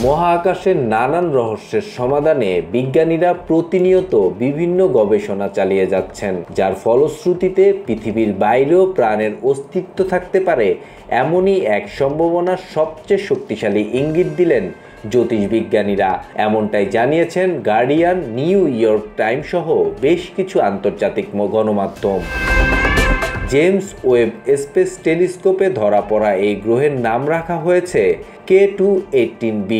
মহাকাশের নানান রহস্যের সমাধানে বিজ্ঞানীরা প্রতিনিয়ত বিভিন্ন গবেষণা চালিয়ে যাচ্ছেন, যার ফলশ্রুতিতে পৃথিবীর বাইরেও প্রাণের অস্তিত্ব থাকতে পারে এমনই এক সম্ভাবনার সবচেয়ে শক্তিশালী ইঙ্গিত দিলেন জ্যোতিষবিজ্ঞানীরা। এমনটাই জানিয়েছেন গার্ডিয়ান, নিউ ইয়র্ক টাইমস সহ বেশ কিছু আন্তর্জাতিক গণমাধ্যম। জেমস ওয়েব স্পেস টেলিস্কোপে ধরা পড়া এই গ্রহের নাম রাখা হয়েছে K2-18b।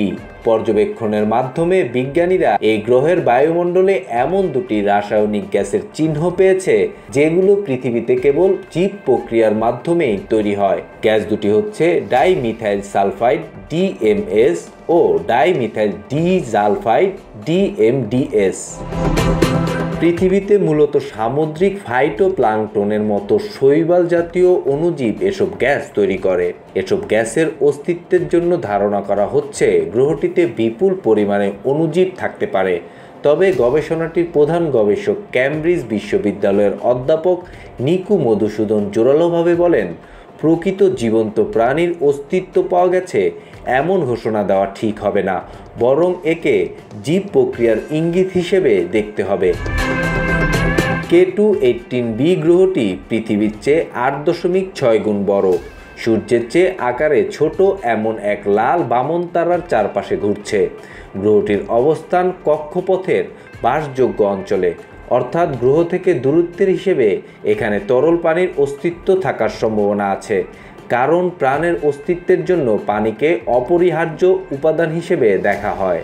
পর্যবেক্ষণের মাধ্যমে বিজ্ঞানীরা এই গ্রহের বায়ুমণ্ডলে এমন দুটি রাসায়নিক গ্যাসের চিহ্ন পেয়েছে যেগুলো পৃথিবীতে কেবল জীব প্রক্রিয়ার মাধ্যমেই তৈরি হয়। গ্যাস দুটি হচ্ছে ডাইমিথাইল সালফাইড DMS ও ডাইমিথাইল ডিসালফাইড DMDS। পৃথিবীতে মূলত সামুদ্রিক ফাইটোপ্লাঙ্কটনের মতো শৈবাল জাতীয় অণুজীব এসব গ্যাস তৈরি করে। এসব গ্যাসের অস্তিত্বের জন্য ধারণা করা হচ্ছে গ্রহটিতে বিপুল পরিমাণে অণুজীব থাকতে পারে। তবে গবেষণাটির প্রধান গবেষক ক্যামব্রিজ বিশ্ববিদ্যালয়ের অধ্যাপক নিকু মধুসূদন জোরালোভাবে বলেন, প্রকৃত জীবন্ত প্রাণীর অস্তিত্ব পাওয়া গেছে এমন ঘোষণা দেওয়া ঠিক হবে না, বরং একে জীব প্রক্রিয়ার ইঙ্গিত হিসেবে দেখতে হবে। K2-18b গ্রহটি পৃথিবীর চেয়ে 8.6 গুণ বড়। সূর্যের চেয়ে আকারে ছোট এমন এক লাল বামন তারার চারপাশে ঘুরছে। গ্রহটির অবস্থান কক্ষপথের বাসযোগ্য অঞ্চলে, অর্থাৎ গ্রহ থেকে দূরত্বের হিসেবে এখানে তরল পানির অস্তিত্ব থাকার সম্ভাবনা আছে, কারণ প্রাণের অস্তিত্বের জন্য পানিকে অপরিহার্য উপাদান হিসেবে দেখা হয়।